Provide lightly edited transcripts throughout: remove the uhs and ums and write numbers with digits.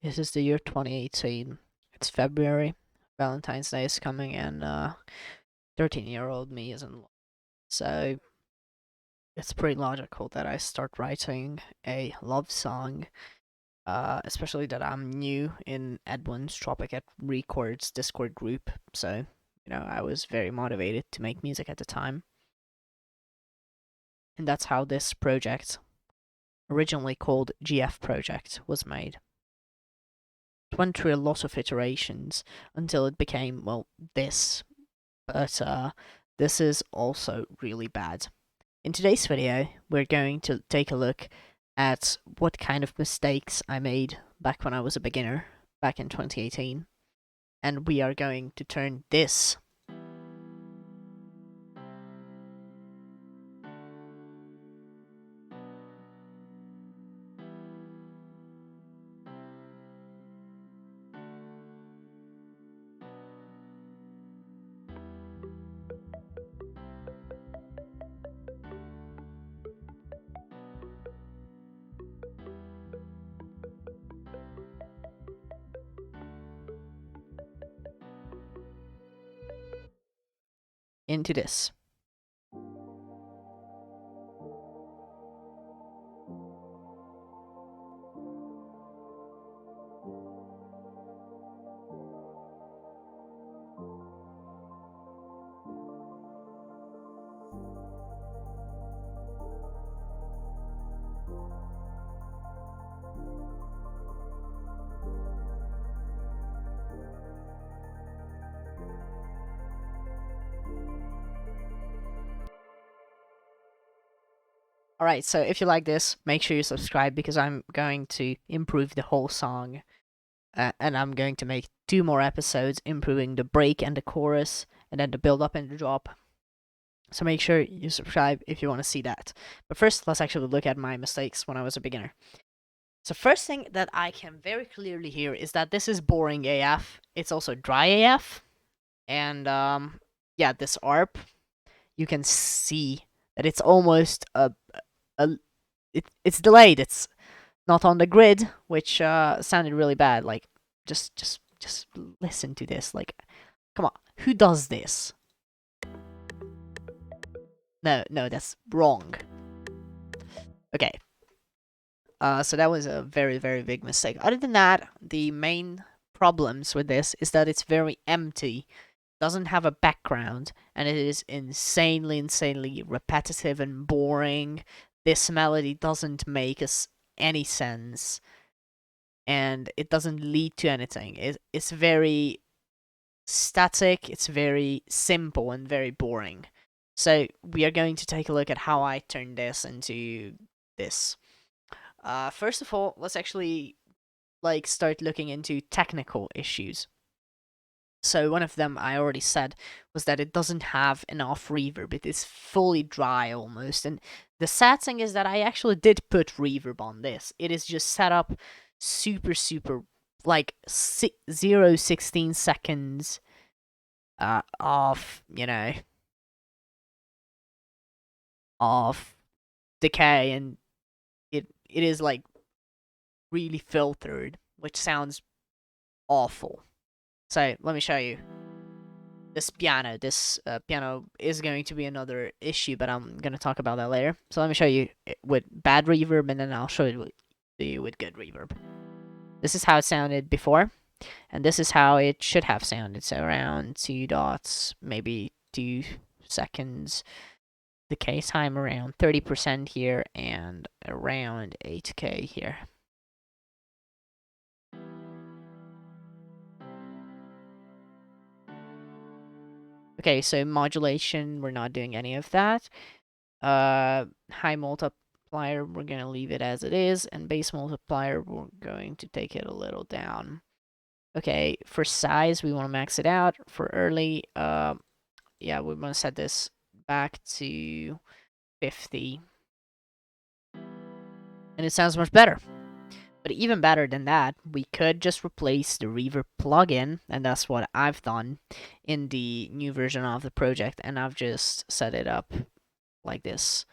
This is the year 2018. It's February. Valentine's Day is coming, and 13-year-old me isn't. So it's pretty logical that I start writing a love song. Especially that I'm new in Edwin's Tropic at Records Discord group. So I was very motivated to make music at the time, and that's how this project, originally called GF Project, was made. It went through a lot of iterations until it became, well, this. But this is also really bad. In today's video, we're going to take a look at what kind of mistakes I made back when I was a beginner, back in 2018, and we are going to turn this into this. Alright, so if you like this, make sure you subscribe because I'm going to improve the whole song. And I'm going to make 2 more episodes improving the break and the chorus, and then the build up and the drop. So make sure you subscribe if you want to see that. But first, let's actually look at my mistakes when I was a beginner. So first thing that I can very clearly hear is that this is boring AF. It's also dry AF. And yeah, this ARP, you can see that it's almost it's delayed. It's not on the grid, which sounded really bad. Like, just listen to this. Like, come on, who does this? No, that's wrong. Okay. So that was a very, very big mistake. Other than that, the main problems with this is that it's very empty, doesn't have a background, and it is insanely repetitive and boring. This melody doesn't make us any sense, and it doesn't lead to anything. It's very static, it's very simple, and very boring. So we are going to take a look at how I turn this into this. First of all, let's actually start looking into technical issues. So one of them I already said was that it doesn't have enough reverb. It is fully dry almost. And the sad thing is that I actually did put reverb on this. It is just set up super like 0.16 seconds of of decay, and it is like really filtered, which sounds awful. So let me show you. This piano is going to be another issue, but I'm going to talk about that later. So let me show you with bad reverb, and then I'll show you with good reverb. This is how it sounded before, and this is how it should have sounded. So around 2 dots, maybe 2 seconds. Decay time around 30% here, and around 8k here. Okay, so modulation, we're not doing any of that. High multiplier, we're going to leave it as it is, and base multiplier, we're going to take it a little down. Okay, for size, we want to max it out. For early, yeah, we want to set this back to 50. And it sounds much better. But even better than that, we could just replace the reverb plugin, and that's what I've done in the new version of the project, and I've just set it up like this,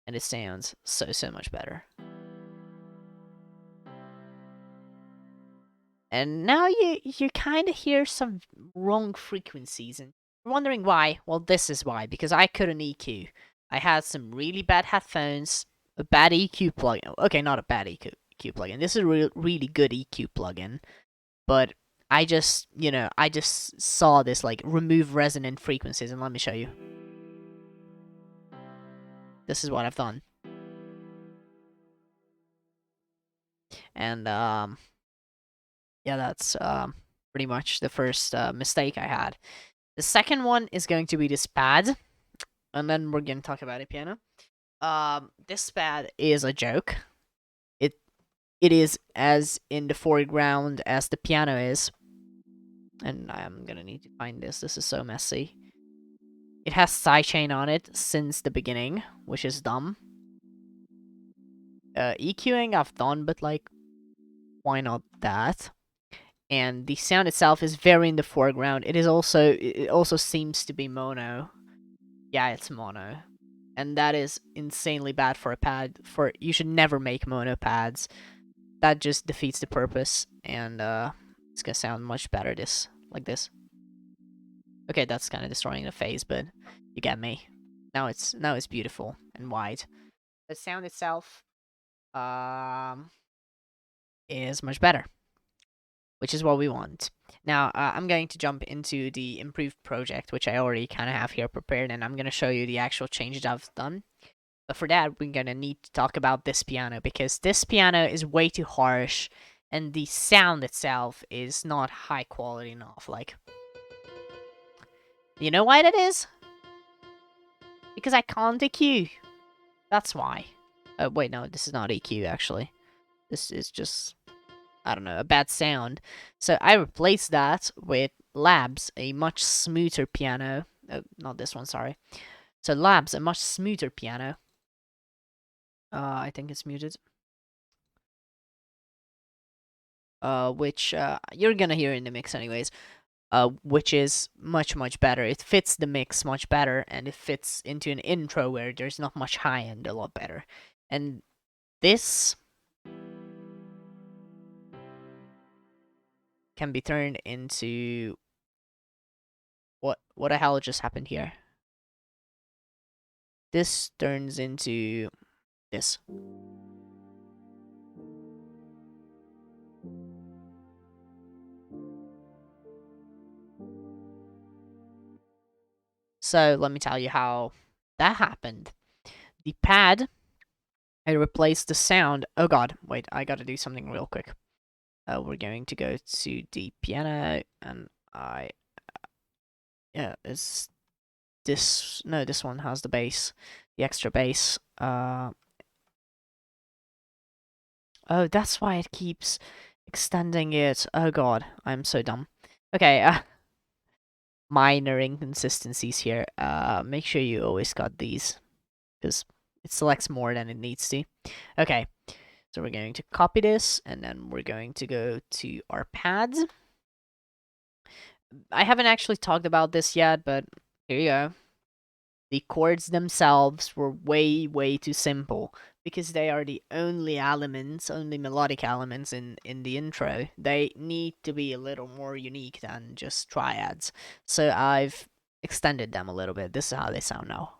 and it sounds so much better. And now you kind of hear some wrong frequencies, and you're wondering why. Well, this is why, because I couldn't EQ. I had some really bad headphones, a bad EQ plugin. Okay, not a bad EQ plugin. This is a really good EQ plugin, but I just saw this like remove resonant frequencies, and let me show you. This is what I've done. And yeah, that's pretty much the first mistake I had. The second one is going to be this pad, and then we're going to talk about a piano. This pad is a joke. It is as in the foreground as the piano is. And I'm gonna need to find this. This is so messy. It has sidechain on it since the beginning, which is dumb. EQing I've done, but like, why not that? And the sound itself is very in the foreground. It also seems to be mono. Yeah, it's mono. And that is insanely bad for a pad. You should never make mono pads. That just defeats the purpose, and it's gonna sound much better like this. Okay, that's kind of destroying the phase, but you get me. Now it's beautiful and wide. The sound itself is much better, which is what we want. Now I'm going to jump into the improved project, which I already kind of have here prepared, and I'm gonna show you the actual changes I've done. But for that, we're gonna need to talk about this piano, because this piano is way too harsh, and the sound itself is not high quality enough. Like, you know why that is? Because I can't EQ. That's why. Wait, no, this is not EQ, actually. This is just, I don't know, a bad sound. So I replaced that with Labs, a much smoother piano. Not this one, sorry. So Labs, a much smoother piano. I think it's muted. Which you're gonna hear in the mix anyways. Which is much better. It fits the mix much better, and it fits into an intro where there's not much high end a lot better. And this can be turned into what the hell just happened here? This turns into this. So let me tell you how that happened. The pad, I replaced the sound. Oh god, wait, I gotta do something real quick. We're going to go to the piano, and yeah, it's this. No, this one has the bass, the extra bass. Oh, that's why it keeps extending it. Oh god, I'm so dumb. Okay, minor inconsistencies here. Make sure you always got these, because it selects more than it needs to. Okay, so we're going to copy this, and then we're going to go to our pads. I haven't actually talked about this yet, but here you go. The chords themselves were way too simple, because they are the only elements, only melodic elements in the intro. They need to be a little more unique than just triads. So I've extended them a little bit. This is how they sound now.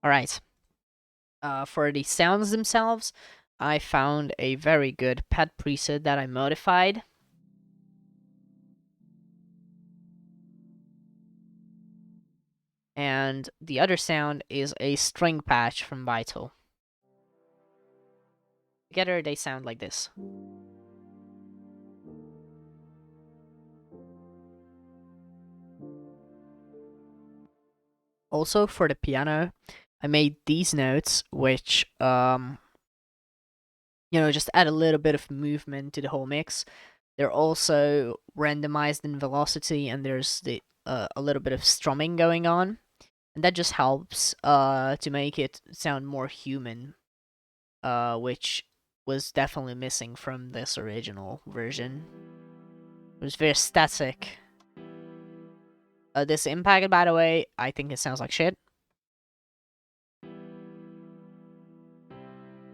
Alright. For the sounds themselves, I found a very good pad preset that I modified. And the other sound is a string patch from Vital. Together they sound like this. Also, for the piano, I made these notes, which just add a little bit of movement to the whole mix. They're also randomized in velocity, and there's a little bit of strumming going on, and that just helps to make it sound more human, which was definitely missing from this original version. It was very static. This impact, by the way, I think it sounds like shit.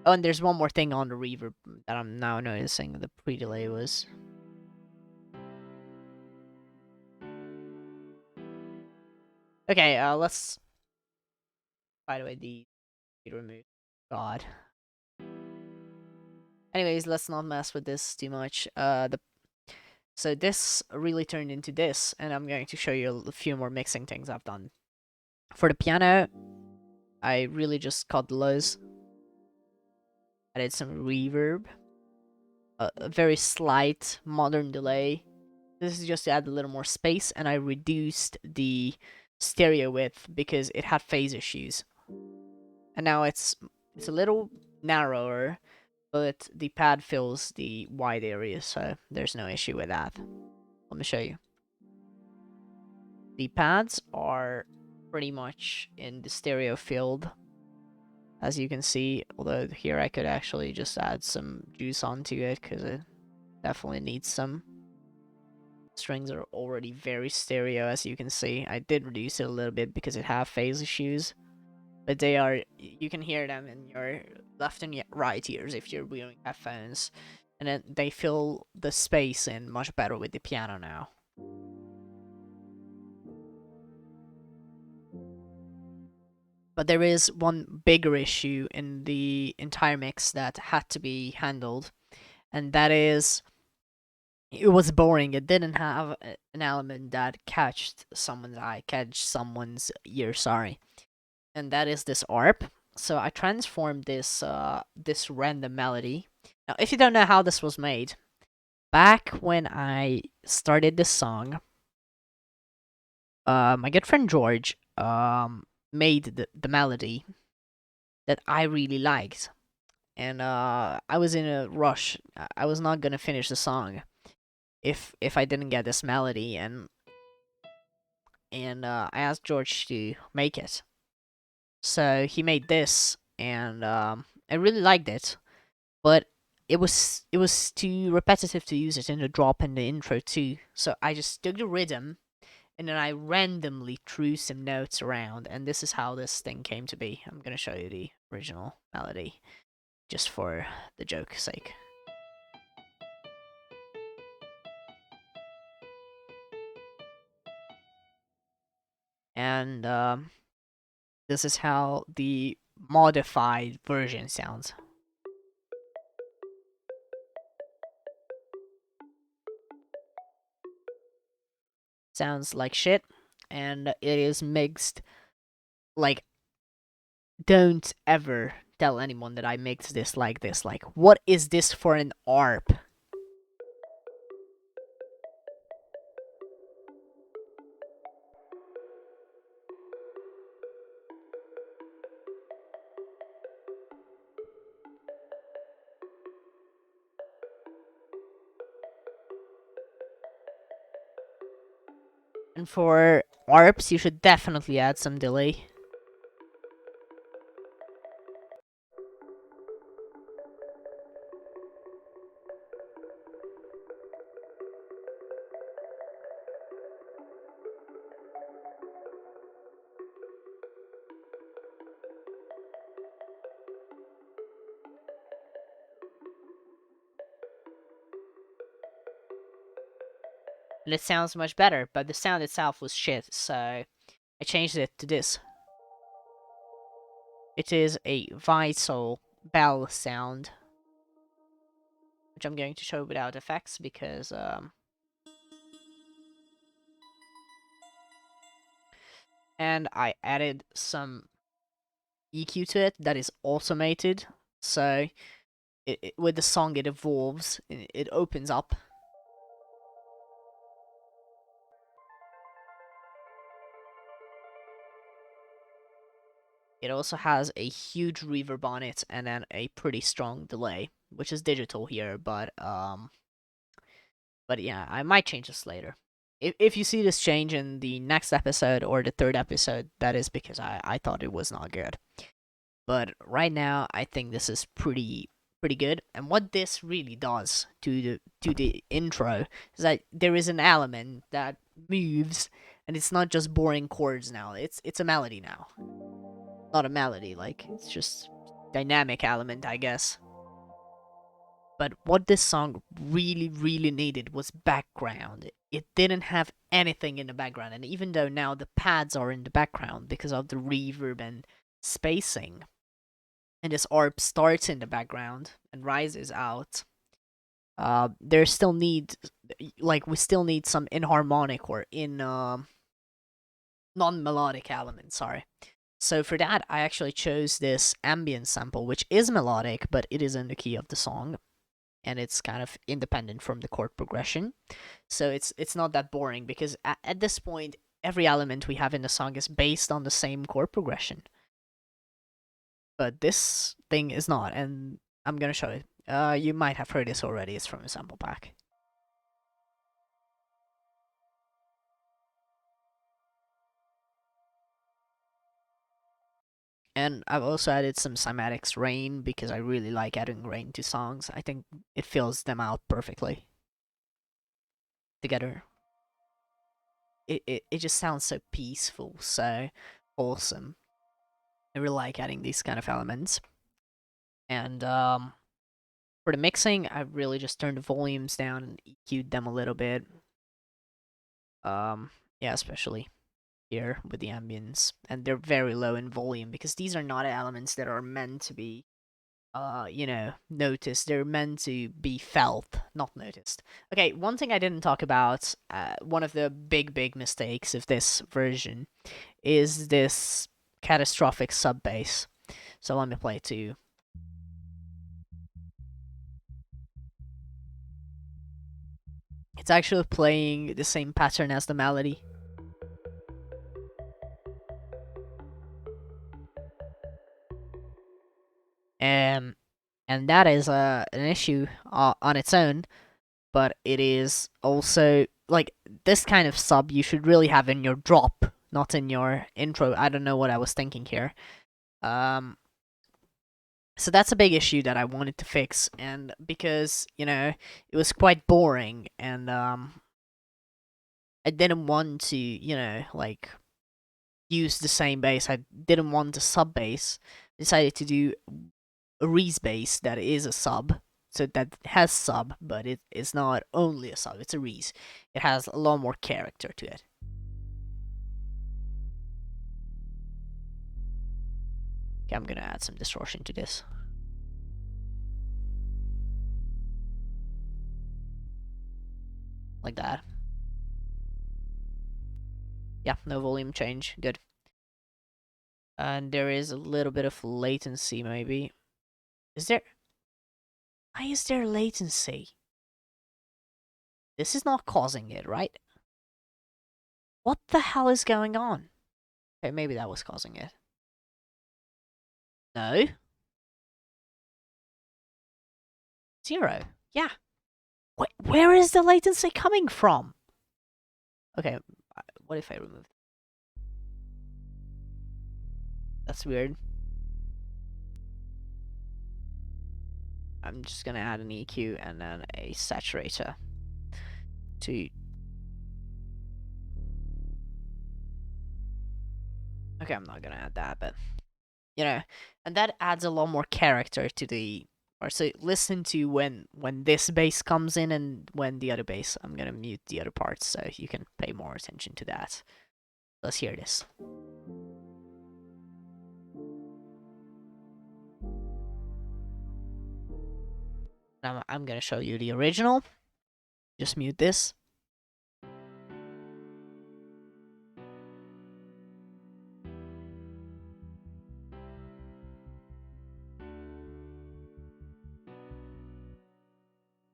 Oh, and there's one more thing on the reverb that I'm now noticing. The pre-delay was... Okay, let's... By the way, the remove. God. Anyways, let's not mess with this too much. So this really turned into this, and I'm going to show you a few more mixing things I've done. For the piano, I really just cut the lows. Added some reverb. A very slight modern delay. This is just to add a little more space, and I reduced the stereo width because it had phase issues. And now it's a little narrower, but the pad fills the wide area, so there's no issue with that. Let me show you. The pads are pretty much in the stereo field, as you can see, although here I could actually just add some juice onto it, because it definitely needs some. Strings are already very stereo, as you can see. I did reduce it a little bit because it has phase issues, but they are, you can hear them in your left and right ears if you're wearing headphones, and then they fill the space in much better with the piano now. But there is one bigger issue in the entire mix that had to be handled, and that is it was boring. It didn't have an element that catch someone's ear, sorry. And that is this ARP. So I transformed this this random melody. Now, if you don't know how this was made, back when I started this song, my good friend George made the melody that I really liked, and I was in a rush. I was not gonna finish the song if I didn't get this melody, and I asked George to make it. So he made this, and I really liked it, but it was too repetitive to use it in the drop and the intro too. So I just took the rhythm, and then I randomly threw some notes around, and this is how this thing came to be. I'm gonna show you the original melody, just for the joke's sake. And this is how the modified version sounds. Sounds like shit, and it is mixed like, don't ever tell anyone that I mixed this like this. Like, what is this for an ARP? And for ARPs, you should definitely add some delay. And it sounds much better, but the sound itself was shit, so I changed it to this. It is a Vital bell sound, which I'm going to show without effects because and I added some EQ to it that is automated, so with the song it evolves, it opens up. It also has a huge reverb on it and then a pretty strong delay, which is digital here, but yeah, I might change this later. If you see this change in the next episode or the third episode, that is because I thought it was not good. But right now, I think this is pretty pretty good. And what this really does to the intro is that there is an element that moves, and it's not just boring chords now. It's a melody now. Not a melody, like it's just dynamic element, I guess. But what this song really, really needed was background. It didn't have anything in the background, and even though now the pads are in the background because of the reverb and spacing, and this ARP starts in the background and rises out, there still need, like, we still need some inharmonic or in non-melodic elements. Sorry. So for that, I actually chose this ambient sample, which is melodic, but it is in the key of the song, and it's kind of independent from the chord progression. So it's not that boring because at this point, every element we have in the song is based on the same chord progression. But this thing is not, and I'm gonna show it. You might have heard this already. It's from a sample pack. And I've also added some cymatics rain because I really like adding rain to songs. I think it fills them out perfectly together. It just sounds so peaceful, so awesome. I really like adding these kind of elements. And for the mixing, I really just turned the volumes down and EQ'd them a little bit. Yeah, especially here with the ambience, and they're very low in volume because these are not elements that are meant to be noticed. They're meant to be felt, not noticed. Okay, one thing I didn't talk about, one of the big mistakes of this version is this catastrophic sub bass. So let me play it to you. It's actually playing the same pattern as the melody. And that is an issue on its own, but it is also like this kind of sub you should really have in your drop, not in your intro. I don't know what I was thinking here. So that's a big issue that I wanted to fix, and because it was quite boring, and I didn't want to like use the same bass. I didn't want a sub bass. I decided to do a Reese bass that is a sub, so that has sub, but it is not only a sub. It's a Reese. It has a lot more character to it. Okay, I'm gonna add some distortion to this. Like that. Yeah, no volume change. Good. And there is a little bit of latency, maybe. Is there? Why is there latency? This is not causing it, right? What the hell is going on? Okay, maybe that was causing it. No. 0. Yeah. Where is the latency coming from? Okay, what if I remove? That's weird. I'm just gonna add an EQ and then a saturator to... Okay, I'm not gonna add that, but and that adds a lot more character to the... Or so listen to when this bass comes in and when the other bass. I'm gonna mute the other parts so you can pay more attention to that. Let's hear this. Now I'm gonna show you the original. Just mute this.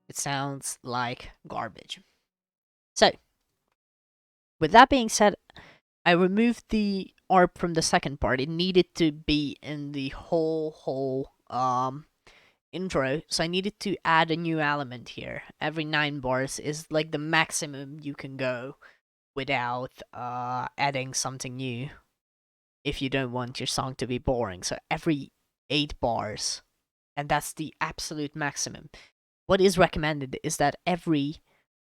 It sounds like garbage. So, with that being said, I removed the ARP from the second part. It needed to be in the whole intro, so I needed to add a new element here. Every 9 bars is like the maximum you can go without adding something new if you don't want your song to be boring. So every 8 bars, and that's the absolute maximum. What is recommended is that every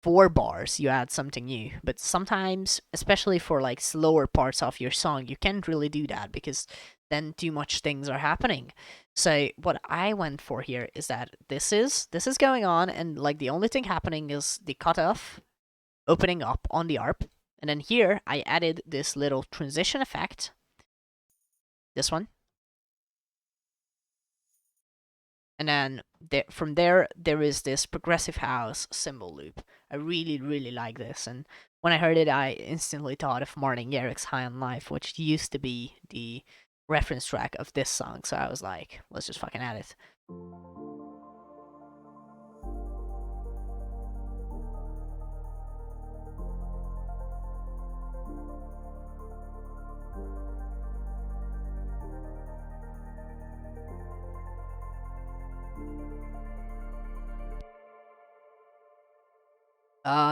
4 bars you add something new, but sometimes, especially for like slower parts of your song, you can't really do that because then too much things are happening. So what I went for here is that this is going on, and like the only thing happening is the cutoff opening up on the ARP, and then here I added this little transition effect, this one, and then from there is this progressive house cymbal loop. I really really like this, and when I heard it, I instantly thought of Martin Garrix's High on Life, which used to be the reference track of this song. So I was like, let's just fucking add it.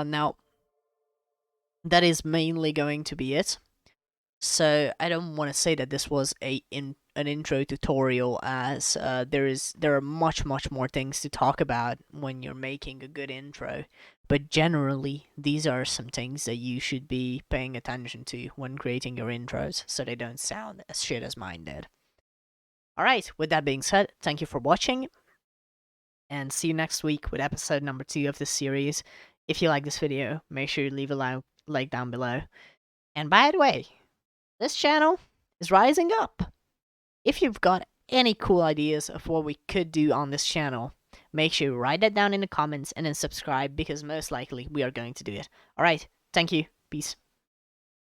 Now that is mainly going to be it. So I don't want to say that this was an intro tutorial, as there are much more things to talk about when you're making a good intro. But generally, these are some things that you should be paying attention to when creating your intros, so they don't sound as shit as mine did. Alright, with that being said, thank you for watching, and see you next week with episode number 2 of this series. If you like this video, make sure you leave a like down below. And by the way, this channel is rising up. If you've got any cool ideas of what we could do on this channel, make sure you write that down in the comments and then subscribe, because most likely we are going to do it. Alright, thank you. Peace.